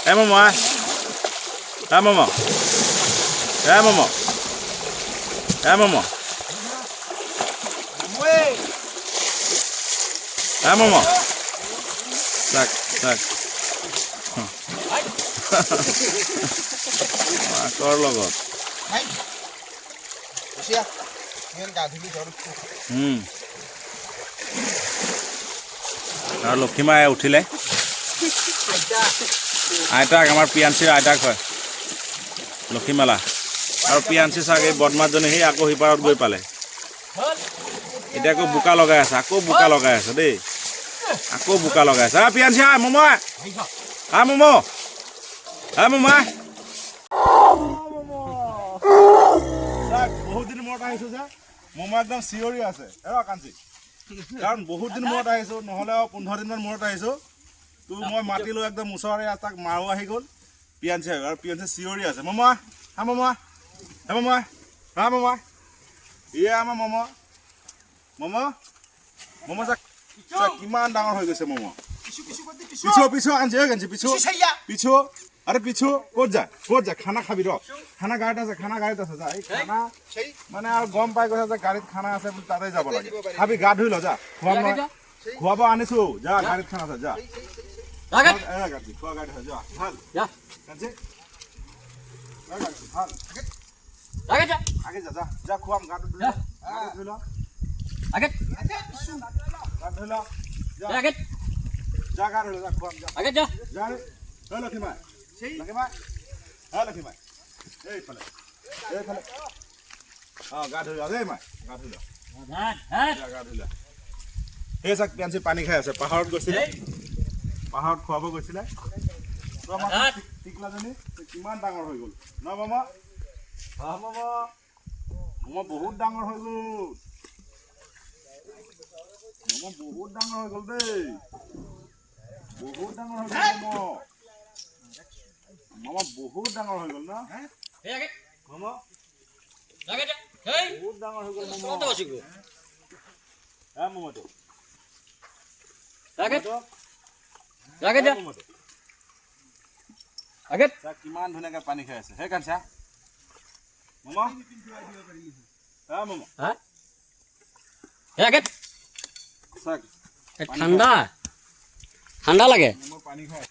Ê Momo ơi. Ê Momo. Ê Momo. Ê Momo. Ê Momo. Tak, tak. মাকৰ লগত আৰু লক্ষীমাই উঠিলে আইতাক আমাৰ পিয়াঞ্চিৰ আইতাক হয় লক্ষীমালা আৰু পিয়াঞ্চি চাগে বদমাছজনী সেই আকৌ সিপাৰত গৈ পালে এতিয়া আকৌ বোকা লগাই আছে আকৌ বোকা লগাই আছে দেই আকৌ বোকা লগাই আছে পিয়াঞ্চি আহ মমো আহ মমো আহ মমো বহুত দিন মূৰত আহিছো যে মমো একদম চিঞৰি আছে কাঞ্চি কাৰণ বহুত দিন মূৰত আহিছো নহ'লে 15 দিনমান মূৰত আহিছো তোৰ মই মাতি লৈ একদম ওচৰৰে তাক মাৰো আহি গ'ল পিয়াঞ্চি আৰু পিয়াঞ্চি চিঞৰি আছে মমো হা মমো হা মমো হা মমো ইয়ে আমাৰ মমো মমো মমো কিমান ডাঙৰ হৈ গৈছে মমো পিছু পিছু কাঞ্চি পিছু পিছু আৰে পিছু ক'ত যা খানা খাবি ৰ খানা গাড়ীত আছে যা এই খানা মানে আৰু গম পাই গৈছে যে গাড়ীত খানা আছে বুলি তাতে যাব লাগে খাবি গা ধুই ল যা খোৱাব আনিছো যা গাড়ীত খানা আছে যা খোৱা গাড়ীত আছে যা ভাল আগে যা যা খুৱাম গা ধুই ল আগে গা ধুই ল যা গা ধুই ল যা খুৱাম যা আগে যা লক্ষীমা লক্ষীমা লক্ষীমা এইফালে গা ধুই ল দেই মাই গা ধুই ল গা ধুই ল সেই চাক পিয়াঞ্চি পানী খাই আছে পাহাৰত গৈছিলে পাহাৰত খুৱাব গৈছিলে টিকলাজনী কিমান ডাঙৰ হৈ গ'ল ন মামা মামা বহুত ডাঙৰ হৈ গ'ল মামা বহুত ডাঙৰ হৈ গ'ল দেই বহুত ডাঙৰ হৈ গ'ল মামা বহুত ডাঙৰ হৈ গ'ল ন মামা বহুত ডাঙৰ হৈ গ'ল মামাটো কিমান ধুনীয়াকে পানী খাই আছে সেই কাঞ্চা মামা মামা ঠাণ্ডা ঠাণ্ডা লাগে পানী খাই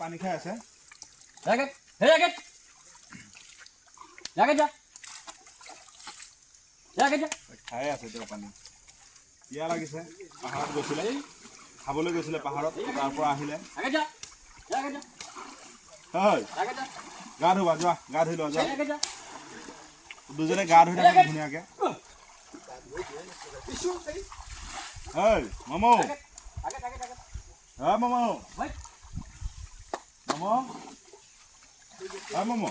পানী খাই আছে খাই আছে তেওঁ পানী পিয়া লাগিছে পাহাৰত গৈছিলে খাবলৈ গৈছিলে পাহাৰত তাৰ পৰা আহিলে গা ধুবা যোৱা গা ধুই লোৱা যোৱা দুজনে গা ধুই থাকে ধুনীয়াকে মামো মামো মামো মামো মামো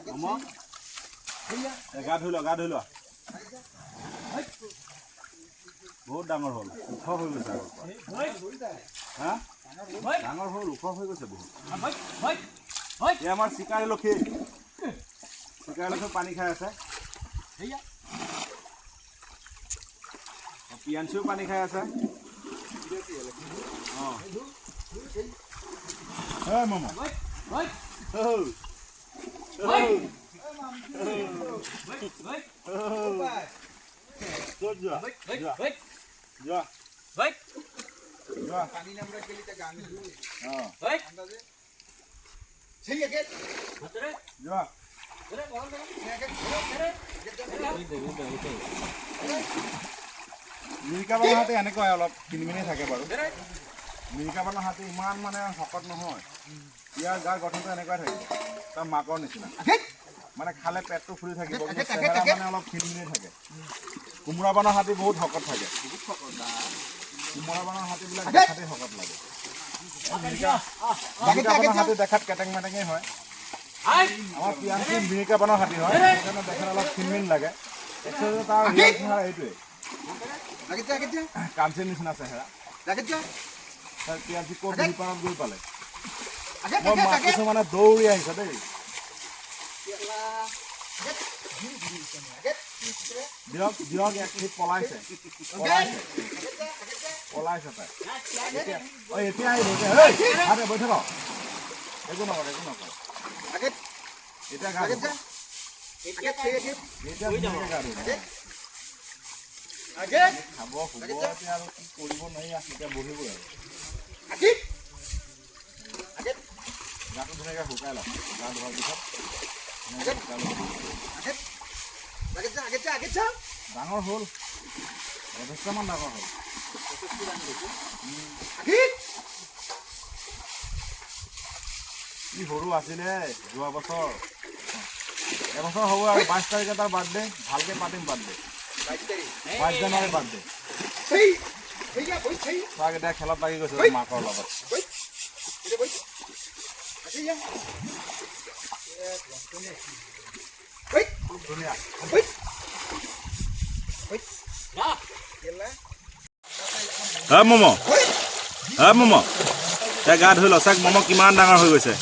মামো গা ধুই লোৱা বহুত ডাঙৰ হ'ল ওখ হৈ গৈছে হা ডাঙৰ হ'ল ওখ হৈ গৈছে বহুত এই আমাৰ চিকাৰী লক্ষী পানী খাই আছে পিয়াঞ্চিও পানী খাই আছে মামা ক'ত যোৱা যোৱা মিৰিকা বানৰ হাতী এনেকুৱা অলপ কিনমিনি থাকে বাৰু মিৰিকা বানৰ হাতী ইমান মানে শকত নহয় ইয়াৰ গাৰ গঠনটো এনেকুৱাই থাকিব তাৰ মাকৰ নিচিনা মানে খালে পেটটো ফুলি থাকিব মানে অলপ খিনমিনি থাকে কোমোৰা বানৰ হাতী বহুত শকত থাকে কোমোৰা বানৰ হাতীবিলাক দেখাতে শকত লাগে মিৰিকা বানৰ হাতী দেখাত কেটেং মেটেঙেই হয় আমাৰ পিয়াঞ্চি মিৰিকা বানৰ হাতী হয় সেইকাৰণে দেখাত অলপ খিনমিন লাগে একচুৱেলি তাৰ চেহেৰা এইটোৱে কাঞ্চিৰ নিচিনা চেহেৰা তাৰ পিয়াঞ্চি ক'ত সিপাৰত গৈ পালে মই মাতিছোঁ মানে দৌৰি আহিছে দেই দিয়ক এক মিনিট পলাইছে পলাইছে তাই এতিয়া আহিব বৈ থাক একো নকৰ এতিয়া গা ধুব। এতিয়া ধুনীয়াকে গা ধুব। খাব শুব এতিয়া আৰু কি কৰিব নোৱাৰি এতিয়া বহিবই আৰু গাটো ধুনীয়াকে শুকাই লওক গা ধোৱাৰ পিছত ডাঙৰ হ'ল যথেষ্টমান ডাঙৰ হ'ল কি সৰু আছিলে যোৱা বছৰ এবছৰ হ'ব আৰু 22 তাৰিখে তাৰ বাৰ্থডে ভালকে পাতিম বাৰ্থডে 22 জানুৱাৰী বাৰ্থডে তাক এতিয়া খেলত লাগি গৈছে মাকৰ লগত মম মম তাই গা ধুই ল চাক মম কিমান ডাঙৰ হৈ গৈছে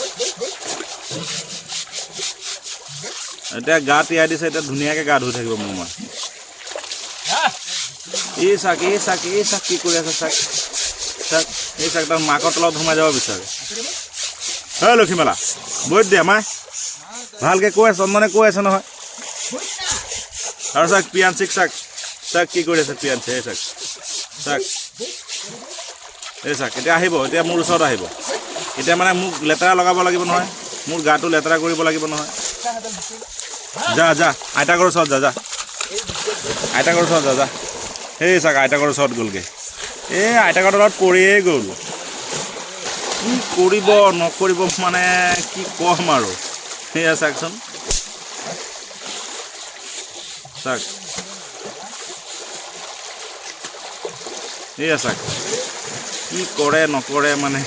এতিয়া গা তিয়াই দিছে এতিয়া ধুনীয়াকে গা ধুই থাকিব মম এই চাক কি কৰি আছে চাক চাক এই চাক তাৰ মাকৰ তলত সোমাই যাব বিচাৰে হয় লক্ষীমালা বৈত দিয়া মাই ভালকে কৈ আছে চন্দনে কৈ আছে নহয় আৰু চাক পিয়াঞ্চিক চাক চাক কি কৰি আছে পিয়াঞ্চি এই চাক চাক এই চাক এতিয়া আহিব এতিয়া মোৰ ওচৰত আহিব এতিয়া মানে মোক লেতেৰা লগাব লাগিব নহয় মোৰ গাটো লেতেৰা কৰিব লাগিব নহয় যা যা আইতাকৰ ওচৰত যা যা আইতাকৰ ওচৰত যা যা সেই চাক আইতাকৰ ওচৰত গ'লগৈ এই আইতাকৰ তলত পৰিয়ে গ'ল কি কৰিব নকৰিব মানে কি কম আৰু সেয়া চাকচোন চাক এয়া চাক কি কৰে নকৰে মানে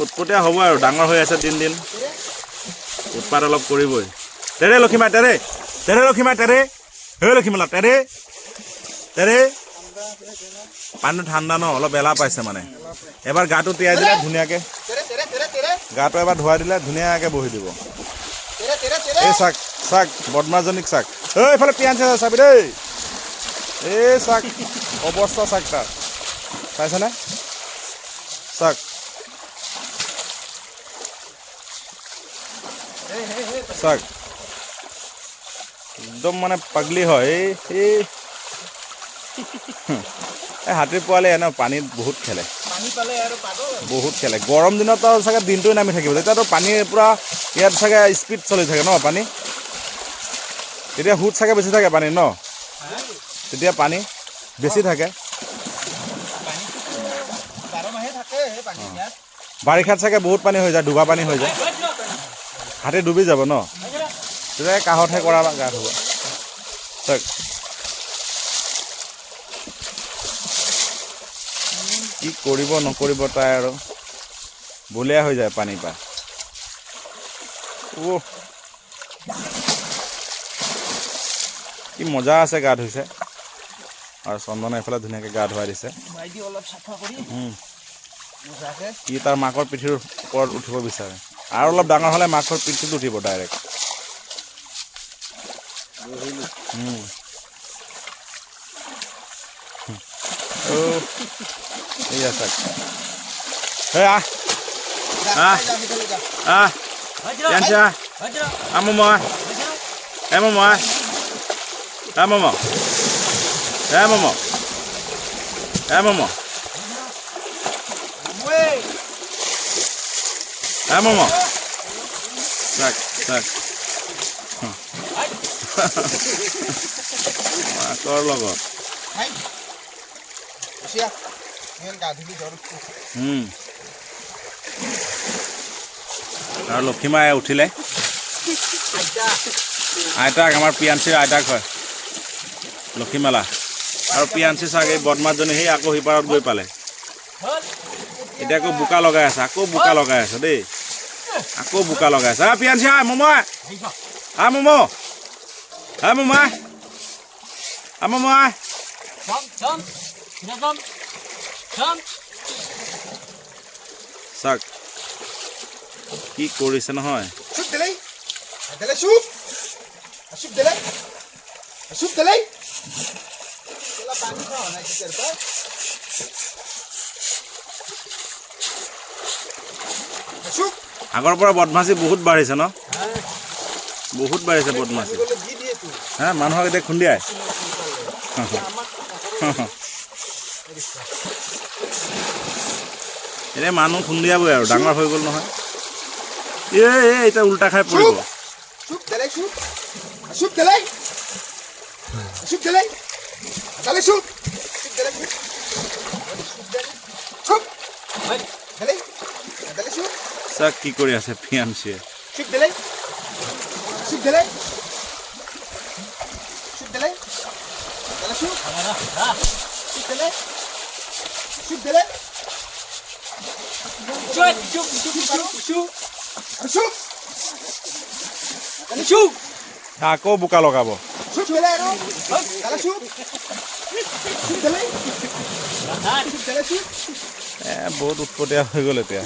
উৎপতীয়া হ'ব আৰু ডাঙৰ হৈ আছে দিন দিন উৎপাত অলপ কৰিবই তেৰে লক্ষীমাই তেৰে তেৰে লক্ষীমাই তেৰে হে লক্ষীমালা তেৰে তেৰে পানীটো ঠাণ্ডা ন অলপ এলাহ পাইছে মানে এবাৰ গাটো তিয়াই দিলে ধুনীয়াকৈ গাটো এবাৰ ধুৱাই দিলে ধুনীয়াকৈ বহি দিব এই চাক চাক বদমাজনীক চাক এই এইফালে পিয়াঞ্চি চাবি দেই এই চাক অৱস্থা চাক তাৰ চাইছেনে চাক চাক একদম মানে পাগলি হয় এই হাতীৰ পোৱালি এনে পানীত বহুত খেলে বহুত খেলে গৰম দিনত চাগে দিনটোৱে নামি থাকিব তেতিয়াতো পানী পূৰা ইয়াত চাগে স্পীড চলি থাকে ন পানী তেতিয়া সুত চাগে বেছি থাকে পানী ন তেতিয়া পানী বেছি থাকে বাৰিষাত চাগে বহুত পানী হৈ যায় ডুবা পানী হৈ যায় হাতী ডুবি যাব ন তেতিয়া কাহঁতহে কৰা গা ধুব চাক কি কৰিব নকৰিব তাই আৰু বলীয়া হৈ যায় পানীৰ পৰা কি মজা আছে গা ধুইছে আৰু চন্দনে এইফালে ধুনীয়াকৈ গা ধুৱাই দিছে ই তাৰ মাকৰ পিঠিৰ ওপৰত উঠিব বিচাৰে আৰু অলপ ডাঙৰ হ'লে মাকৰ পিঠিত উঠিব ডাইৰেক্ট এয়া চাক এই পিয়াঞ্চি মম মম মম মম মম মম চাক চাক মাকৰ লগত আৰু লক্ষীমাই উঠিলে আইতাক আমাৰ পিয়াঞ্চিৰ আইতাক হয় লক্ষীমালা আৰু পিয়াঞ্চি চাগ এই বদমাছজনী সেই আকৌ সিপাৰত গৈ পালে এতিয়া আকৌ বোকা লগাই আছে আকৌ বোকা লগাই আছে দেই আকৌ বোকা লগাই আছে পিয়াঞ্চি মম মম মম চাক কি কৰিছে নহয় আগৰ পৰা বদমাছি বহুত বাঢ়িছে ন বহুত বাঢ়িছে বদমাছি হা মানুহক এতিয়া খুন্দিয়াই এনে মানুহ খুন্দিয়াবই আৰু ডাঙৰ হৈ গ'ল নহয় এতিয়া উল্টা খাই পৰিব চাক কি কৰি আছে ফিয়ান্সিয়ে আকৌ বোকা লগাব বহুত উৎপতীয়া হৈ গ'ল এতিয়া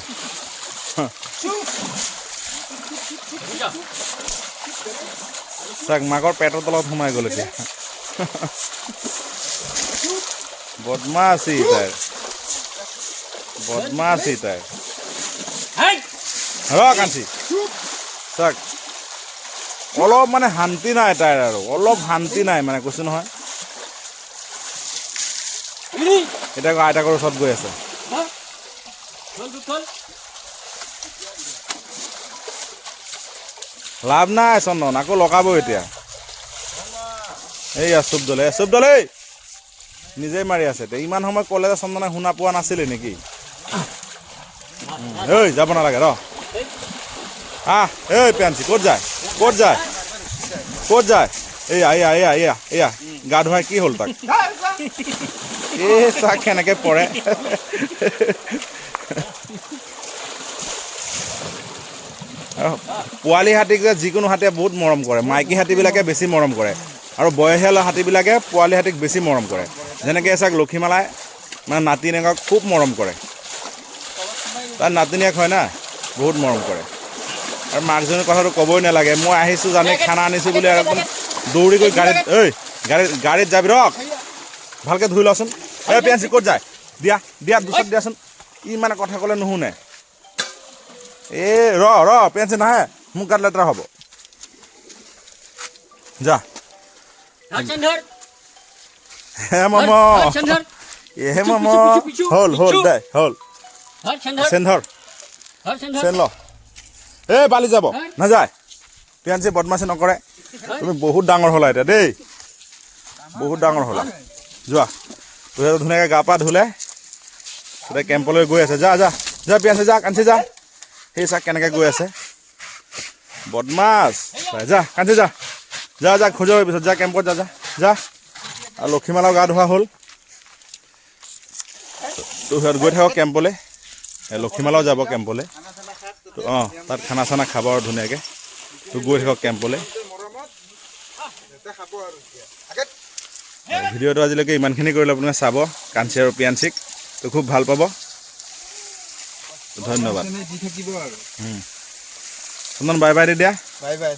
চাক মাকৰ পেটৰ তলত সোমাই গ'ল এতিয়া বদমাছি তাইৰ ৰ কাঞ্চি চাক অলপ মানে শান্তি নাই তাইৰ আৰু অলপ শান্তি নাই মানে কৈছো নহয় এতিয়া আইতাকৰ ওচৰত গৈ আছে লাভ নাই চন্দন আকৌ লগাব এতিয়া এইয়া চুপ দলে নিজেই মাৰি আছে ইমান সময় ক'লে যে চন্দনে শুনা পোৱা নাছিলে নেকি ঐ যাব নালাগে ৰ এই পেঞ্চি ক'ত যায় এয়া গা ধুৱাই কি হ'ল তাক চাক কেনেকে পৰে পোৱালি হাতীক যে যিকোনো হাতীয়ে বহুত মৰম কৰে মাইকী হাতীবিলাকে বেছি মৰম কৰে আৰু বয়সীয়াল হাতীবিলাকে পোৱালি হাতীক বেছি মৰম কৰে যেনেকৈ চাক লক্ষীমালাই মানে নাতিনীয়েকক খুব মৰম কৰে তাৰ নাতিনীয়েক হয় না বহুত মৰম কৰে আৰু মাকজনীৰ কথাটো ক'বই নালাগে মই আহিছোঁ জানে খানা আনিছোঁ বুলি আৰু একদম দৌৰি গৈ গাড়ীত যাবি ৰখ ভালকৈ ধুই লচোন এই পেঞ্চি ক'ত যায় দিয়া দুচত দিয়াচোন ই মানে কথা ক'লে নুশুনে ৰ পেঞ্চি নাহে মোক গাত লেতেৰা হ'ব যা হ'ল চেন ল বালি যাব নাযায় পেঞ্চি বদমাচি নকৰে তুমি বহুত ডাঙৰ হ'লা এতিয়া দেই বহুত ডাঙৰ হ'লা যোৱা ধুনীয়াকৈ গা পা ধুলে এতিয়া কেম্পলৈ গৈ আছে যা পেঞ্চি যা কাঞ্চি যা সেই চাক কেনেকৈ গৈ আছে বদমাছ যা কাঞ্চি যা খোজৰ পিছত যা কেম্পত যা আৰু লক্ষীমালাও গা ধোৱা হ'ল তো সিহঁত গৈ থাকক কেম্পলৈ লক্ষীমালাও যাব কেম্পলৈ তাত খানা চানা খাব আৰু ধুনীয়াকৈ তো গৈ থাকক কেম্পলৈ ভিডিঅ'টো আজিলৈকে ইমানখিনি কৰিলে আপোনালোকে চাব কাঞ্চি আৰু পিয়াঞ্চিক তো খুব ভাল পাব ধন্যবাদ চন্দন বাই দি দিয়া বাই